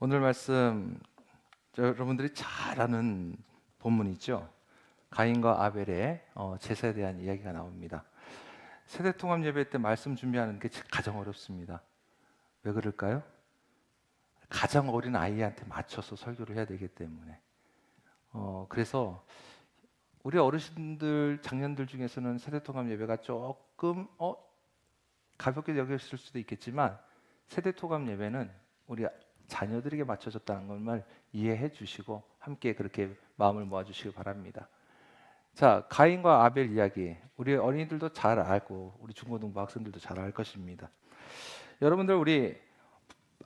오늘 말씀 여러분들이 잘 아는 본문이죠. 가인과 아벨의 제사에 대한 이야기가 나옵니다. 세대통합 예배 때 말씀 준비하는 게 가장 어렵습니다. 왜 그럴까요? 가장 어린 아이한테 맞춰서 설교를 해야 되기 때문에. 그래서 우리 어르신들, 장년들 중에서는 세대통합 예배가 조금 가볍게 여겼을 수도 있겠지만, 세대통합 예배는 우리 자녀들에게 맞춰졌다는 것을 이해해 주시고 함께 그렇게 마음을 모아 주시기 바랍니다. 자, 가인과 아벨 이야기, 우리 어린이들도 잘 알고 우리 중고등부 학생들도 잘 알 것입니다. 여러분들, 우리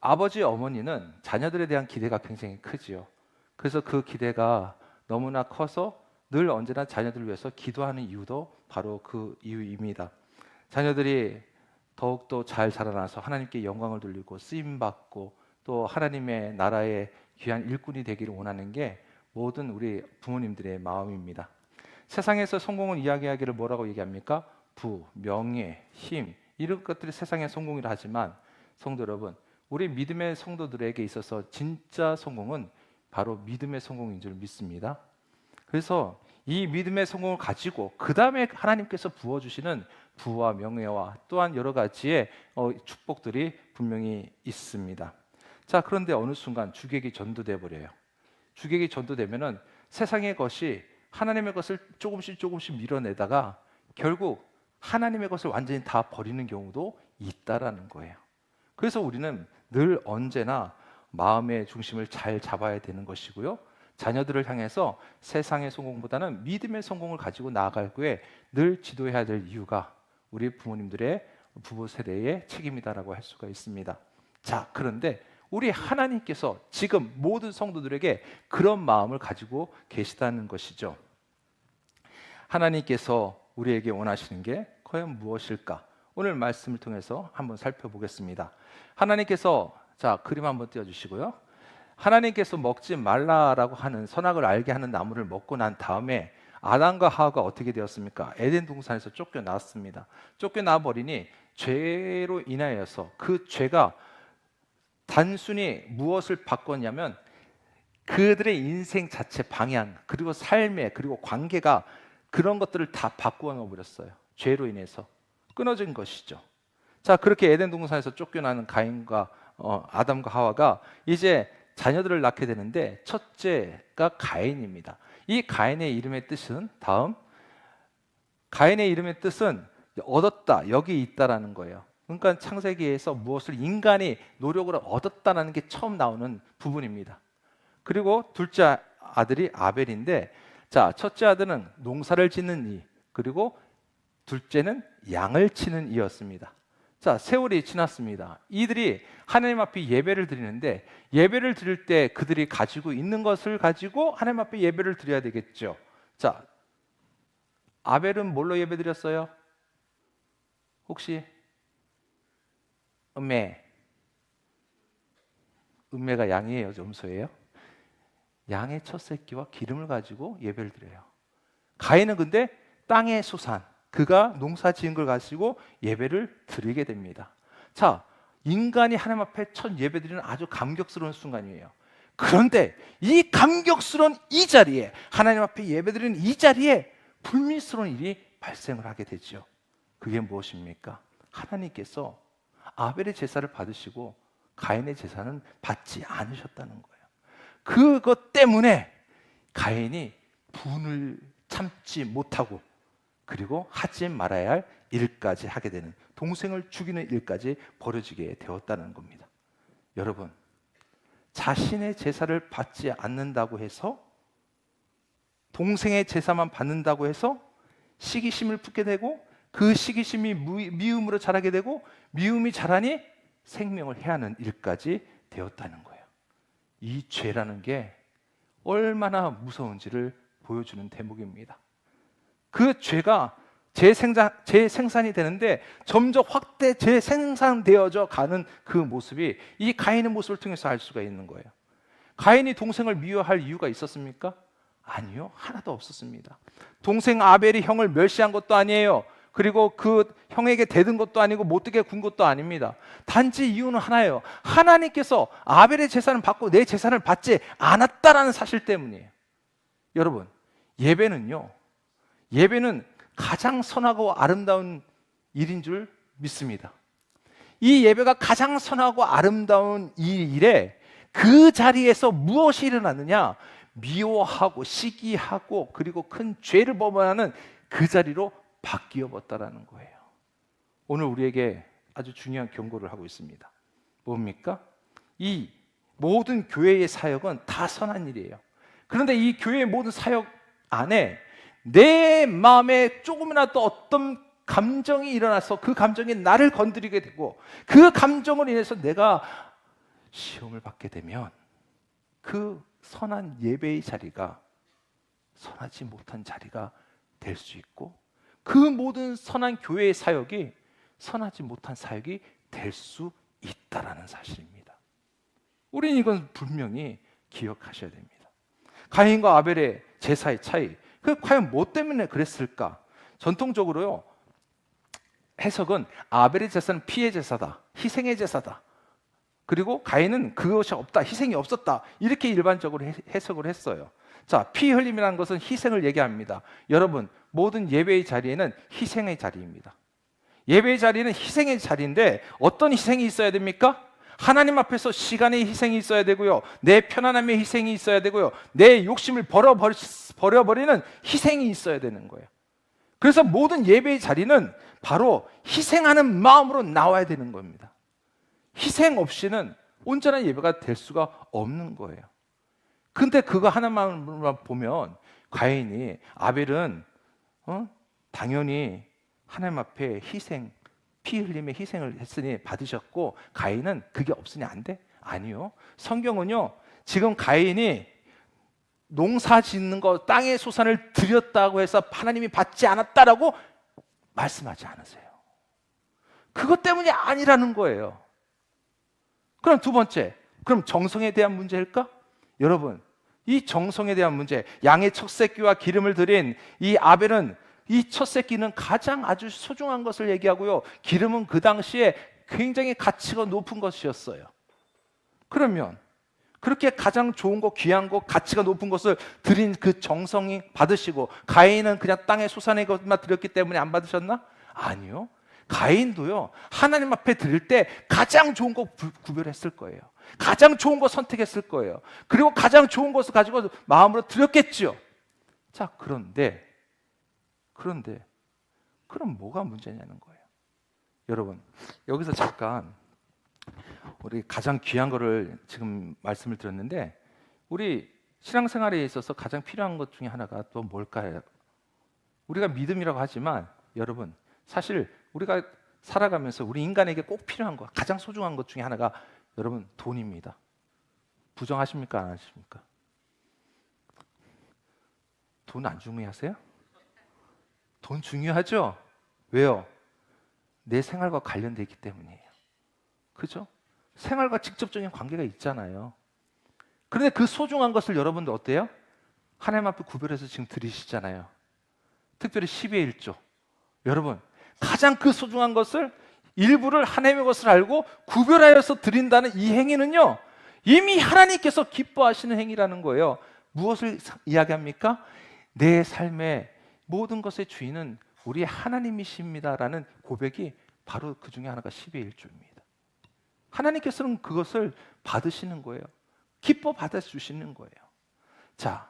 아버지 어머니는 자녀들에 대한 기대가 굉장히 크지요. 그래서 그 기대가 너무나 커서 늘 언제나 자녀들을 위해서 기도하는 이유도 바로 그 이유입니다. 자녀들이 더욱더 잘 자라나서 하나님께 영광을 돌리고 쓰임받고 또 하나님의 나라의 귀한 일꾼이 되기를 원하는 게 모든 우리 부모님들의 마음입니다. 세상에서 성공을 이야기하기를 뭐라고 얘기합니까? 부, 명예, 힘, 이런 것들이 세상의 성공이라 하지만, 성도 여러분, 우리 믿음의 성도들에게 있어서 진짜 성공은 바로 믿음의 성공인 줄 믿습니다. 그래서 이 믿음의 성공을 가지고 그 다음에 하나님께서 부어주시는 부와 명예와 또한 여러 가지의 축복들이 분명히 있습니다. 자, 그런데 어느 순간 주객이 전도돼 버려요. 주객이 전도되면은 세상의 것이 하나님의 것을 조금씩 밀어내다가 결국 하나님의 것을 완전히 다 버리는 경우도 있다라는 거예요. 그래서 우리는 늘 언제나 마음의 중심을 잘 잡아야 되는 것이고요. 자녀들을 향해서 세상의 성공보다는 믿음의 성공을 가지고 나아갈 후에 늘 지도해야 될 이유가 우리 부모님들의 부부 세대의 책임이다라고 할 수가 있습니다. 자, 그런데 우리 하나님께서 지금 모든 성도들에게 그런 마음을 가지고 계시다는 것이죠. 하나님께서 우리에게 원하시는 게 과연 무엇일까? 오늘 말씀을 통해서 한번 살펴보겠습니다. 하나님께서, 자, 그림 한번 띄워주시고요. 하나님께서 먹지 말라라고 하는 선악을 알게 하는 나무를 먹고 난 다음에 아담과 하와가 어떻게 되었습니까? 에덴 동산에서 쫓겨났습니다. 쫓겨나 버리니 죄로 인하여서 그 죄가 단순히 무엇을 바꿨냐면 그들의 인생 자체 방향, 그리고 삶의, 그리고 관계가, 그런 것들을 다 바꾸어 놓아 버렸어요. 죄로 인해서 끊어진 것이죠. 자, 그렇게 에덴 동산에서 쫓겨나는 가인과 아담과 하와가 이제 자녀들을 낳게 되는데 첫째가 가인입니다. 이 가인의 이름의 뜻은 가인의 이름의 뜻은 얻었다, 여기 있다라는 거예요. 그러니까 창세기에서 무엇을 인간이 노력으로 얻었다는 게 처음 나오는 부분입니다. 그리고 둘째 아들이 아벨인데, 자, 첫째 아들은 농사를 짓는 이, 그리고 둘째는 양을 치는 이였습니다. 자, 세월이 지났습니다. 이들이 하나님 앞에 예배를 드리는데, 예배를 드릴 때 그들이 가지고 있는 것을 가지고 하나님 앞에 예배를 드려야 되겠죠. 자, 아벨은 뭘로 예배 드렸어요? 혹시? 음매가 양이에요, 점소예요? 양의 첫 새끼와 기름을 가지고 예배를 드려요. 가인은 근데 땅의 소산, 그가 농사 지은 걸 가지고 예배를 드리게 됩니다. 자, 인간이 하나님 앞에 첫 예배 드리는 아주 감격스러운 순간이에요. 그런데 이 감격스러운 이 자리에, 하나님 앞에 예배 드리는 이 자리에 불미스러운 일이 발생을 하게 되죠. 그게 무엇입니까? 하나님께서 아벨의 제사를 받으시고 가인의 제사는 받지 않으셨다는 거예요. 그것 때문에 가인이 분을 참지 못하고, 그리고 하지 말아야 할 일까지 하게 되는, 동생을 죽이는 일까지 벌어지게 되었다는 겁니다. 여러분, 자신의 제사를 받지 않는다고 해서, 동생의 제사만 받는다고 해서 시기심을 품게 되고, 그 시기심이 미움으로 자라게 되고, 미움이 자라니 생명을 해하는 일까지 되었다는 거예요. 이 죄라는 게 얼마나 무서운지를 보여주는 대목입니다. 그 죄가 재생산이 되는데 점점 확대 재생산되어져 가는 그 모습이 이 가인의 모습을 통해서 알 수가 있는 거예요. 가인이 동생을 미워할 이유가 있었습니까? 아니요, 하나도 없었습니다. 동생 아벨이 형을 멸시한 것도 아니에요. 그리고 그 형에게 대든 것도 아니고 못되게 군 것도 아닙니다. 단지 이유는 하나예요. 하나님께서 아벨의 제사는 받고 내 제사를 받지 않았다라는 사실 때문이에요. 여러분, 예배는 가장 선하고 아름다운 일인 줄 믿습니다. 이 예배가 가장 선하고 아름다운 이 일에 그 자리에서 무엇이 일어나느냐? 미워하고 시기하고 그리고 큰 죄를 범하는 그 자리로 바뀌어 버렸다라는 거예요. 오늘 우리에게 아주 중요한 경고를 하고 있습니다. 뭡니까? 이 모든 교회의 사역은 다 선한 일이에요. 그런데 이 교회의 모든 사역 안에 내 마음에 조금이라도 어떤 감정이 일어나서 그 감정이 나를 건드리게 되고 그 감정을 인해서 내가 시험을 받게 되면 그 선한 예배의 자리가 선하지 못한 자리가 될 수 있고 그 모든 선한 교회의 사역이 선하지 못한 사역이 될 수 있다라는 사실입니다. 우리는 이건 분명히 기억하셔야 됩니다. 가인과 아벨의 제사의 차이, 그 과연 뭐 때문에 그랬을까? 전통적으로요, 해석은 아벨의 제사는 피의 제사다, 희생의 제사다. 그리고 가인은 그것이 없다, 희생이 없었다, 이렇게 일반적으로 해석을 했어요. 자, 피 흘림이라는 것은 희생을 얘기합니다. 여러분, 모든 예배의 자리에는 희생의 자리입니다. 예배의 자리는 희생의 자리인데 어떤 희생이 있어야 됩니까? 하나님 앞에서 시간의 희생이 있어야 되고요, 내 편안함의 희생이 있어야 되고요, 내 욕심을 버려버리는 희생이 있어야 되는 거예요. 그래서 모든 예배의 자리는 바로 희생하는 마음으로 나와야 되는 겁니다. 희생 없이는 온전한 예배가 될 수가 없는 거예요. 근데 그거 하나만 보면 가인이, 아벨은 당연히 하나님 앞에 희생, 피 흘림의 희생을 했으니 받으셨고 가인은 그게 없으니 안 돼? 아니요. 성경은요, 지금 가인이 농사 짓는 거, 땅의 소산을 드렸다고 해서 하나님이 받지 않았다라고 말씀하지 않으세요. 그것 때문이 아니라는 거예요. 그럼 두 번째, 그럼 정성에 대한 문제일까? 여러분, 이 정성에 대한 문제, 양의 첫 새끼와 기름을 드린 이 아벨은, 이 첫 새끼는 가장 아주 소중한 것을 얘기하고요, 기름은 그 당시에 굉장히 가치가 높은 것이었어요. 그러면 그렇게 가장 좋은 것, 귀한 것, 가치가 높은 것을 드린 그 정성이 받으시고, 가인은 그냥 땅의 소산의 것만 드렸기 때문에 안 받으셨나? 아니요. 가인도요, 하나님 앞에 드릴 때 가장 좋은 거 구별했을 거예요. 가장 좋은 거 선택했을 거예요. 그리고 가장 좋은 것을 가지고 마음으로 드렸겠죠. 자, 그런데 그럼 뭐가 문제냐는 거예요. 여러분, 여기서 잠깐 우리 가장 귀한 거를 지금 말씀을 드렸는데, 우리 신앙생활에 있어서 가장 필요한 것 중에 하나가 또 뭘까요? 우리가 믿음이라고 하지만 여러분, 사실 우리가 살아가면서 우리 인간에게 꼭 필요한 것, 가장 소중한 것 중에 하나가 여러분, 돈입니다. 부정하십니까? 안 하십니까? 돈 안 중요하세요? 돈 중요하죠? 왜요? 내 생활과 관련되어 있기 때문이에요. 그죠? 생활과 직접적인 관계가 있잖아요. 그런데 그 소중한 것을 여러분들 어때요? 하나님 앞에 구별해서 지금 드리시잖아요. 특별히 10의 1조. 여러분, 가장 그 소중한 것을, 일부를 하나님의 것을 알고 구별하여서 드린다는 이 행위는요, 이미 하나님께서 기뻐하시는 행위라는 거예요. 무엇을 이야기합니까? 내 삶의 모든 것의 주인은 우리 하나님이십니다라는 고백이 바로 그 중에 하나가 10의 1조입니다. 하나님께서는 그것을 받으시는 거예요. 기뻐 받아주시는 거예요. 자,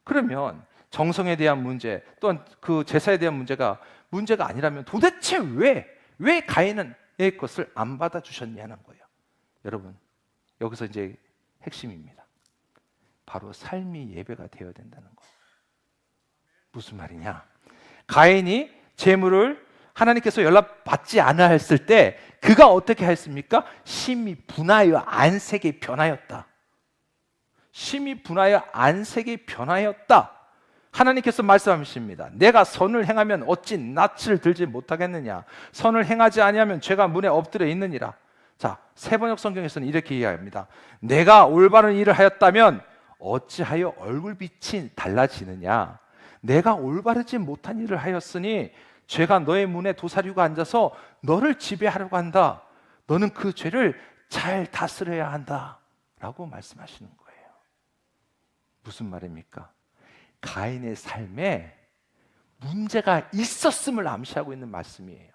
그러면 정성에 대한 문제, 또한 그 제사에 대한 문제가 아니라면 도대체 왜 가인은 내 것을 안 받아주셨냐는 거예요. 여러분, 여기서 이제 핵심입니다. 바로 삶이 예배가 되어야 된다는 거예요. 무슨 말이냐? 가인이 재물을 하나님께서 연락받지 않아 했을 때 그가 어떻게 했습니까? 심히 분하여 안색이 변하였다. 심히 분하여 안색이 변하였다. 하나님께서 말씀하십니다. 내가 선을 행하면 어찌 낯을 들지 못하겠느냐? 선을 행하지 아니하면 죄가 문에 엎드려 있느니라. 자, 세번역 성경에서는 이렇게 이야기합니다. 내가 올바른 일을 하였다면 어찌하여 얼굴빛이 달라지느냐? 내가 올바르지 못한 일을 하였으니 죄가 너의 문에 도사리고 앉아서 너를 지배하려고 한다. 너는 그 죄를 잘 다스려야 한다 라고 말씀하시는 거예요. 무슨 말입니까? 가인의 삶에 문제가 있었음을 암시하고 있는 말씀이에요.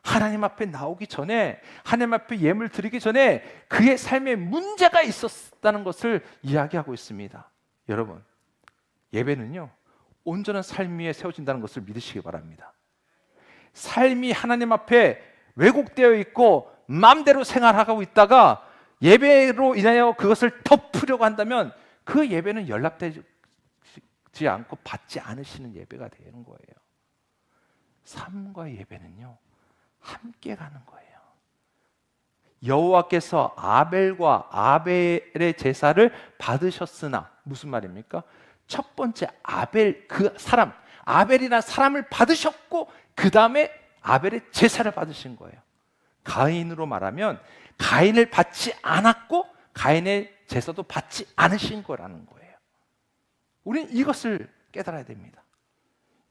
하나님 앞에 나오기 전에, 하나님 앞에 예물 드리기 전에 그의 삶에 문제가 있었다는 것을 이야기하고 있습니다. 여러분, 예배는요, 온전한 삶 위에 세워진다는 것을 믿으시기 바랍니다. 삶이 하나님 앞에 왜곡되어 있고 마음대로 생활하고 있다가 예배로 인하여 그것을 덮으려고 한다면 그 예배는 연락되지 않고 받지 않으시는 예배가 되는 거예요. 삶과 예배는요, 함께 가는 거예요. 여호와께서 아벨과 아벨의 제사를 받으셨으나, 무슨 말입니까? 첫 번째 아벨, 그 사람, 아벨이라는 사람을 받으셨고 그 다음에 아벨의 제사를 받으신 거예요. 가인으로 말하면 가인을 받지 않았고 가인의 제사도 받지 않으신 거라는 거예요. 우리는 이것을 깨달아야 됩니다.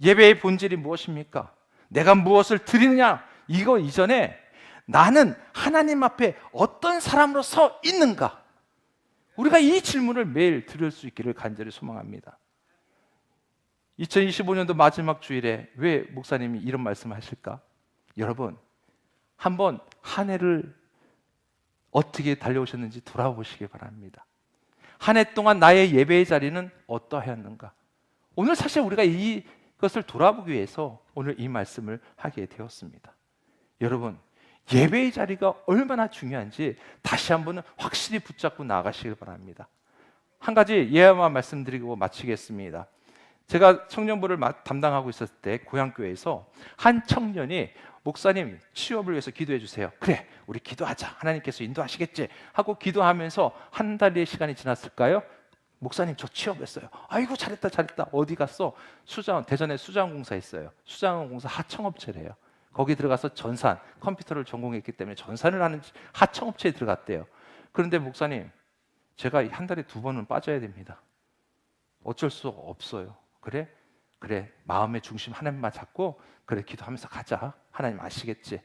예배의 본질이 무엇입니까? 내가 무엇을 드리느냐? 이거 이전에 나는 하나님 앞에 어떤 사람으로 서 있는가? 우리가 이 질문을 매일 들을 수 있기를 간절히 소망합니다. 2025년도 마지막 주일에 왜 목사님이 이런 말씀을 하실까? 여러분, 한번 한 해를 어떻게 달려오셨는지 돌아보시기 바랍니다. 한 해 동안 나의 예배의 자리는 어떠하였는가? 오늘 사실 우리가 이것을 돌아보기 위해서 오늘 이 말씀을 하게 되었습니다. 여러분, 예배의 자리가 얼마나 중요한지 다시 한번 확실히 붙잡고 나아가시길 바랍니다. 한 가지 예화만 말씀드리고 마치겠습니다. 제가 청년부를 담당하고 있었을 때 고향교회에서 한 청년이 목사님 취업을 위해서 기도해 주세요. 그래, 우리 기도하자. 하나님께서 인도하시겠지 하고 기도하면서 한 달의 시간이 지났을까요? 목사님 저 취업했어요. 아이고 잘했다 잘했다. 어디 갔어? 대전에 수자원공사 있어요. 수자원공사 하청업체래요. 거기 들어가서 전산, 컴퓨터를 전공했기 때문에 전산을 하는 하청업체에 들어갔대요. 그런데 목사님, 제가 한 달에 2번은 빠져야 됩니다. 어쩔 수 없어요. 그래? 그래, 마음의 중심 하나님만 잡고 그래, 기도하면서 가자. 하나님 아시겠지.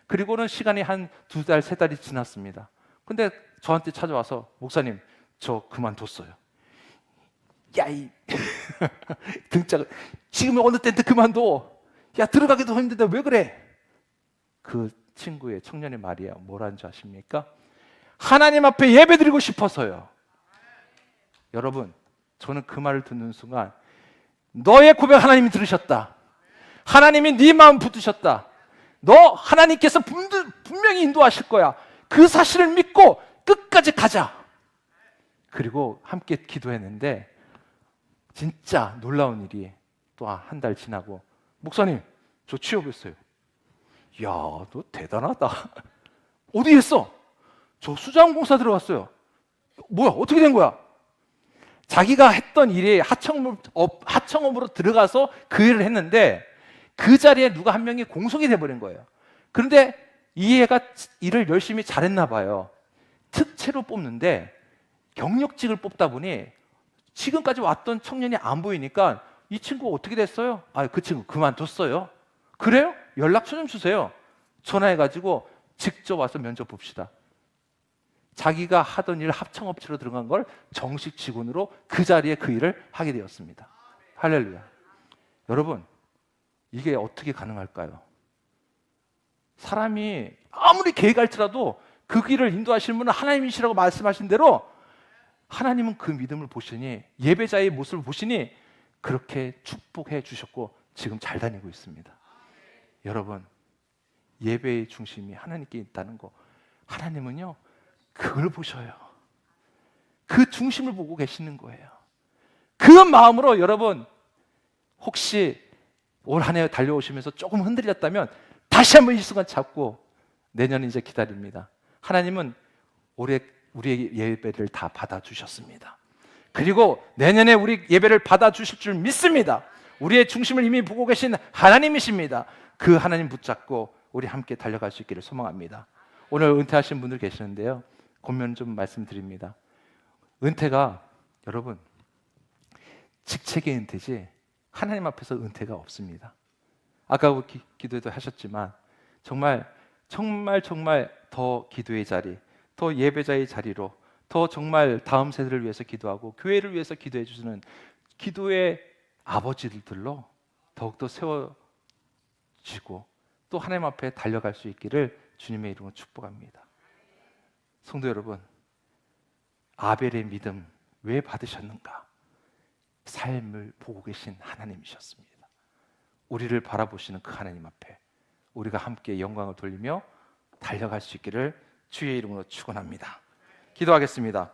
그리고는 시간이 한 2달, 3달이 지났습니다. 근데 저한테 찾아와서 목사님, 저 그만뒀어요. 야, 이 등짝, 지금 어느 때인데 그만둬. 야, 들어가기도 힘든데 왜 그래? 그 친구의 청년의 말이야. 뭐라는 줄 아십니까? 하나님 앞에 예배드리고 싶어서요. 여러분, 저는 그 말을 듣는 순간 너의 고백 하나님이 들으셨다. 하나님이 네 마음 붙드셨다. 너 하나님께서 분명히 인도하실 거야. 그 사실을 믿고 끝까지 가자. 그리고 함께 기도했는데 진짜 놀라운 일이 또 한 달 지나고 목사님, 저 취업했어요. 야, 너 대단하다. 어디 했어? 저 수자원공사 들어갔어요. 뭐야, 어떻게 된 거야? 자기가 했던 일이 하청업으로 들어가서 그 일을 했는데 그 자리에 누가 한 명이 공석이 돼버린 거예요. 그런데 이 애가 일을 열심히 잘했나 봐요. 특채로 뽑는데 경력직을 뽑다 보니 지금까지 왔던 청년이 안 보이니까 이 친구 어떻게 됐어요? 아, 그 친구 그만뒀어요. 그래요? 연락처 좀 주세요. 전화해가지고 직접 와서 면접 봅시다. 자기가 하던 일 합청업체로 들어간 걸 정식 직원으로 그 자리에 그 일을 하게 되었습니다. 할렐루야. 여러분, 이게 어떻게 가능할까요? 사람이 아무리 계획할지라도 그 길을 인도하시는 분은 하나님이시라고 말씀하신 대로 하나님은 그 믿음을 보시니, 예배자의 모습을 보시니 그렇게 축복해 주셨고 지금 잘 다니고 있습니다. 여러분, 예배의 중심이 하나님께 있다는 거, 하나님은요 그걸 보셔요. 그 중심을 보고 계시는 거예요. 그 마음으로 여러분, 혹시 올 한 해 달려오시면서 조금 흔들렸다면 다시 한번 이 순간 잡고 내년 이제 기다립니다. 하나님은 올해 우리의 예배를 다 받아주셨습니다. 그리고 내년에 우리 예배를 받아주실 줄 믿습니다. 우리의 중심을 이미 보고 계신 하나님이십니다. 그 하나님 붙잡고 우리 함께 달려갈 수 있기를 소망합니다. 오늘 은퇴하신 분들 계시는데요, 권면 좀 말씀드립니다. 은퇴가 여러분 직책의 은퇴지 하나님 앞에서 은퇴가 없습니다. 아까 기도도 하셨지만 정말 더 기도의 자리, 더 예배자의 자리로, 더 정말 다음 세대를 위해서 기도하고 교회를 위해서 기도해 주시는 기도의 아버지들로 더욱더 세워지고 또 하나님 앞에 달려갈 수 있기를 주님의 이름으로 축복합니다. 성도 여러분, 아벨의 믿음 왜 받으셨는가? 삶을 보고 계신 하나님이셨습니다. 우리를 바라보시는 그 하나님 앞에 우리가 함께 영광을 돌리며 달려갈 수 있기를 주의 이름으로 축원합니다. 기도하겠습니다.